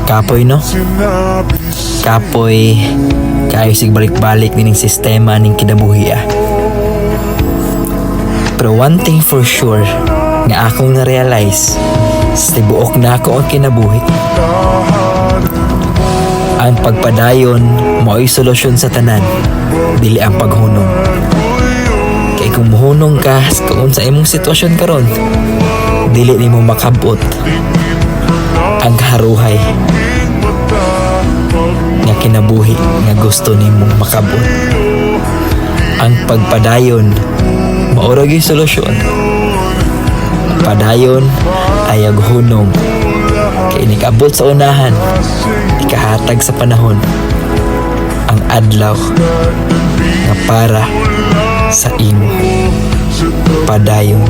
Kapoy no? Kapoy kayo sig balik-balik ning sistema ning kinabuhi ah. Pero one thing for sure nga akong na-realize, tibuok na ako ang kinabuhi. Ang pagpadayon mao'y solusyon sa tanan, dili ang paghunong. Kay kung muhunong ka kung sa imong sitwasyon karon, dili nimo makabot ang haruhay nga kinabuhi nga gusto nimong makabot. Ang pagpadayon maura gyud solusyon. Padayon ay hunong, kay inikabot sa unahan, ikahatag sa panahon ang adlaw nga para sa imo. Padayon.